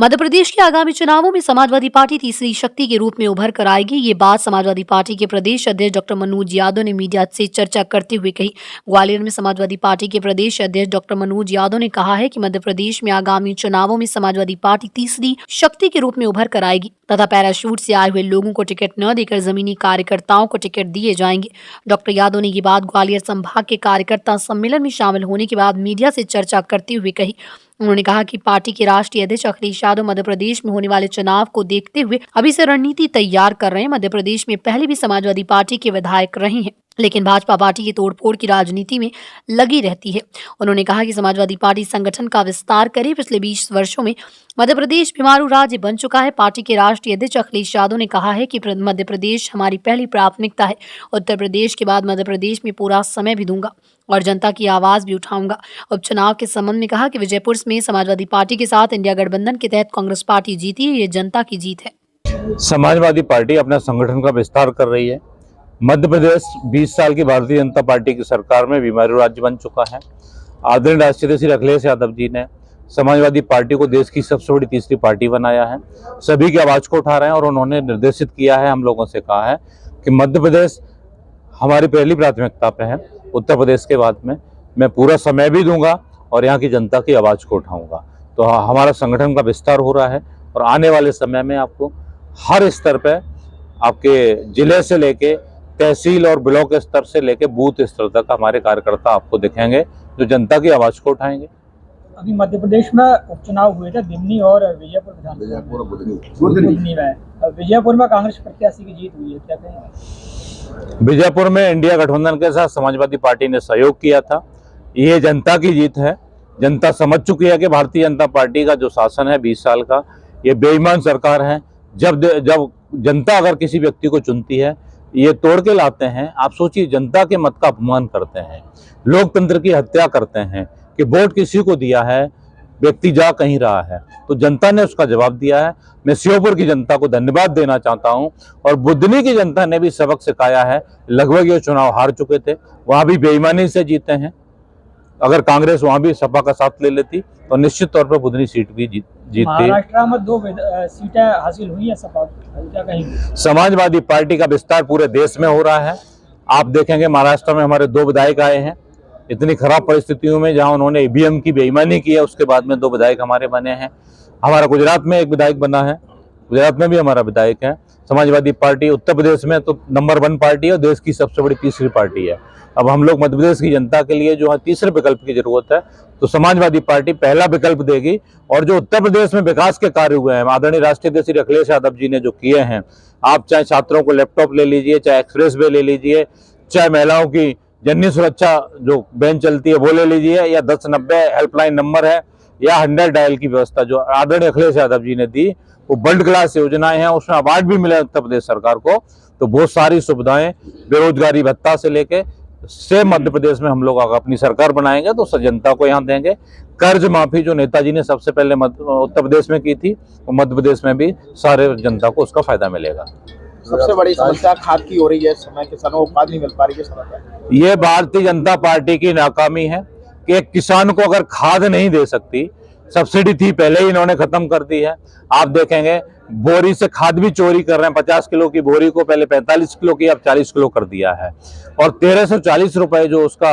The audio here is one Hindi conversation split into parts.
मध्य प्रदेश के आगामी चुनावों में समाजवादी पार्टी तीसरी शक्ति के रूप में उभर कर आएगी। ये बात समाजवादी पार्टी के प्रदेश अध्यक्ष डॉक्टर मनोज यादव ने मीडिया से चर्चा करते हुए कही। ग्वालियर में समाजवादी पार्टी के प्रदेश अध्यक्ष डॉक्टर मनोज यादव ने कहा है कि मध्य प्रदेश में आगामी चुनावों में समाजवादी पार्टी तीसरी शक्ति के रूप में उभर कर आएगी तथा पैराशूट से आए हुए लोगों को टिकट न देकर जमीनी कार्यकर्ताओं को टिकट दिए जाएंगे। डॉक्टर यादव ने ये बात ग्वालियर संभाग के कार्यकर्ता सम्मेलन में शामिल होने के बाद मीडिया से चर्चा करते हुए कही। उन्होंने कहा कि पार्टी के राष्ट्रीय अध्यक्ष अखिलेश यादव मध्य प्रदेश में होने वाले चुनाव को देखते हुए अभी से रणनीति तैयार कर रहे हैं। मध्य प्रदेश में पहले भी समाजवादी पार्टी के विधायक रहे हैं, लेकिन भाजपा पार्टी की तोड़फोड़ की राजनीति में लगी रहती है। उन्होंने कहा कि समाजवादी पार्टी संगठन का विस्तार करे। पिछले 20 वर्षों में मध्य प्रदेश बीमारू राज्य बन चुका है। पार्टी के राष्ट्रीय अध्यक्ष अखिलेश यादव ने कहा है कि मध्य प्रदेश हमारी पहली प्राथमिकता है। उत्तर प्रदेश के बाद मध्य प्रदेश में पूरा समय भी दूंगा और जनता की आवाज भी उठाऊंगा। उपचुनाव के संबंध में कहा कि विजयपुर में समाजवादी पार्टी के साथ इंडिया गठबंधन के तहत कांग्रेस पार्टी जीती है, ये जनता की जीत है। समाजवादी पार्टी अपना संगठन का विस्तार कर रही है। मध्य प्रदेश 20 साल की भारतीय जनता पार्टी की सरकार में बीमारू राज्य बन चुका है। आदरणीय राष्ट्रीय अध्यक्ष अखिलेश यादव जी ने समाजवादी पार्टी को देश की सबसे बड़ी तीसरी पार्टी बनाया है। सभी की आवाज को उठा रहे हैं और उन्होंने निर्देशित किया है, हम लोगों से कहा है कि मध्य प्रदेश हमारी पहली प्राथमिकता पे है। उत्तर प्रदेश के बाद में मैं पूरा समय भी दूंगा और यहाँ की जनता की आवाज़ को उठाऊंगा। तो हमारा संगठन का विस्तार हो रहा है और आने वाले समय में आपको हर स्तर पे, आपके जिले से लेके तहसील और ब्लॉक स्तर से लेके बूथ स्तर तक हमारे कार्यकर्ता आपको दिखेंगे जो जनता की आवाज़ को उठाएंगे। अभी मध्य प्रदेश में उपचुनाव हुए थे दिमनी और विजयपुर में। विजयपुर में कांग्रेस प्रत्याशी की जीत हुई है, क्या कहेंगे? विजयपुर में इंडिया गठबंधन के साथ समाजवादी पार्टी ने सहयोग किया था। ये जनता की जीत है। जनता समझ चुकी है कि भारतीय जनता पार्टी का जो शासन है 20 साल का, ये बेईमान सरकार है। जब जनता अगर किसी व्यक्ति को चुनती है, ये तोड़ के लाते हैं। आप सोचिए, जनता के मत का अपमान करते हैं, लोकतंत्र की हत्या करते हैं कि वोट किसी को दिया है, व्यक्ति जा कहीं रहा है। तो जनता ने उसका जवाब दिया है। मैं श्योपुर की जनता को धन्यवाद देना चाहता हूं और बुधनी की जनता ने भी सबक सिखाया है। लगभग ये चुनाव हार चुके थे, वहां भी बेईमानी से जीते हैं। अगर कांग्रेस वहां भी सपा का साथ ले लेती तो निश्चित तौर पर बुधनी सीट भी जीतती। महाराष्ट्र में 2 सीटें हासिल हुई है सपा, क्या कहेंगे? समाजवादी पार्टी का विस्तार पूरे देश में हो रहा है। आप देखेंगे महाराष्ट्र में हमारे 2 विधायक आए हैं। इतनी खराब परिस्थितियों में जहां उन्होंने ईवीएम की बेईमानी की है, उसके बाद में 2 विधायक हमारे बने हैं। हमारा गुजरात में 1 विधायक बना है, गुजरात में भी हमारा विधायक है। समाजवादी पार्टी उत्तर प्रदेश में तो नंबर 1 पार्टी है और देश की सबसे बड़ी तीसरी पार्टी है। अब हम लोग मध्य प्रदेश की जनता के लिए जो है तीसरे विकल्प की जरूरत है, तो समाजवादी पार्टी पहला विकल्प देगी। और जो उत्तर प्रदेश में विकास के कार्य हुए हैं, आदरणीय राष्ट्रीय अध्यक्ष अखिलेश यादव जी ने जो किए हैं, आप चाहे छात्रों को लैपटॉप ले लीजिए, चाहे एक्सप्रेस वे ले लीजिए, चाहे महिलाओं की जननी सुरक्षा जो वैन चलती है वो ले लीजिए, या 1090 हेल्पलाइन नंबर है, या 100 डायल की व्यवस्था जो आदरणीय अखिलेश यादव जी ने दी, वो वर्ल्ड क्लास योजनाएं हैं। उसमें अवार्ड भी मिला उत्तर प्रदेश सरकार को। तो बहुत सारी सुविधाएं, बेरोजगारी भत्ता से लेके से मध्य प्रदेश में हम लोग अगर अपनी सरकार बनाएंगे तो जनता को यहाँ देंगे। कर्ज माफी जो नेताजी ने सबसे पहले उत्तर प्रदेश में की थी, वो मध्य प्रदेश में भी सारे जनता को उसका फायदा मिलेगा। सबसे बड़ी समस्या खाद की हो रही है, समय किसानों को खाद नहीं मिल पा रही है, समय ये भारतीय जनता पार्टी की नाकामी है कि एक किसान को अगर खाद नहीं दे सकती, सब्सिडी थी पहले ही इन्होंने खत्म कर दी है। आप देखेंगे बोरी से खाद भी चोरी कर रहे हैं। 50 किलो की बोरी को पहले 45 किलो की, अब 40 किलो कर दिया है। और 1340 रुपए जो उसका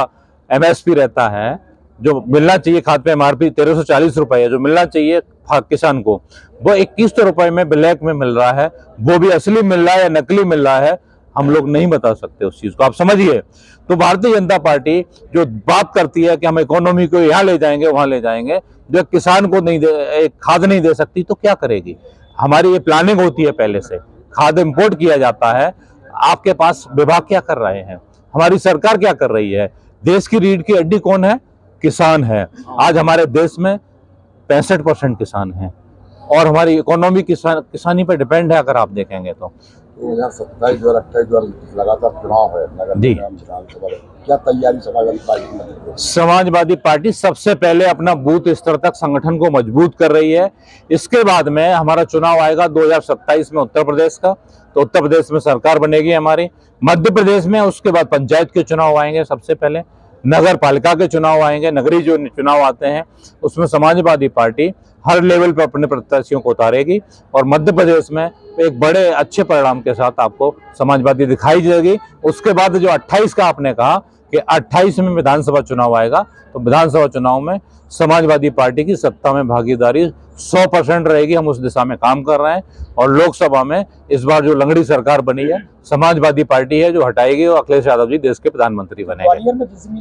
MSP रहता है, जो मिलना चाहिए खाद पे MRP 1340 रुपए है जो मिलना चाहिए किसान को, वो 2100 रुपए में ब्लैक में मिल रहा है। वो भी असली मिल रहा है या नकली मिल रहा है, हम लोग नहीं बता सकते उस चीज को, आप समझिए। तो भारतीय जनता पार्टी जो बात करती है कि हम इकोनॉमी को यहाँ ले जाएंगे वहां ले जाएंगे, जो किसान को नहीं खाद नहीं दे सकती तो क्या करेगी? हमारी ये प्लानिंग होती है पहले से, खाद इंपोर्ट किया जाता है। आपके पास विभाग क्या कर रहे हैं, हमारी सरकार क्या कर रही है? देश की रीढ़ की हड्डी कौन है? किसान है। आज हमारे देश में 65% किसान हैं और हमारी इकोनॉमी किसानी पर डिपेंड है। अगर आप देखेंगे तो 2027 और 28 लगातार चुनाव है नगर जी, क्या तैयारी समाजवादी पार्टी में? समाजवादी पार्टी सबसे पहले अपना बूथ स्तर तक संगठन को मजबूत कर रही है। इसके बाद में हमारा चुनाव आएगा 2027 में उत्तर प्रदेश का, तो उत्तर प्रदेश में सरकार बनेगी हमारी। मध्य प्रदेश में उसके बाद पंचायत के चुनाव आएंगे, सबसे पहले नगर पालिका के चुनाव आएंगे। नगरीय जो चुनाव आते हैं उसमें समाजवादी पार्टी हर लेवल पर अपने प्रत्याशियों को उतारेगी और मध्य प्रदेश में एक बड़े अच्छे परिणाम के साथ आपको समाजवादी दिखाई देगी। उसके बाद जो 28 का आपने कहा कि 28 में विधानसभा चुनाव आएगा, तो विधानसभा चुनाव में समाजवादी पार्टी की सत्ता में भागीदारी 100% रहेगी। हम उस दिशा में काम कर रहे हैं और लोकसभा में इस बार जो लंगड़ी सरकार बनी है समाजवादी पार्टी है जो हटाएगी और अखिलेश यादव जी देश के प्रधानमंत्री बनेंगे। ग्वालियर में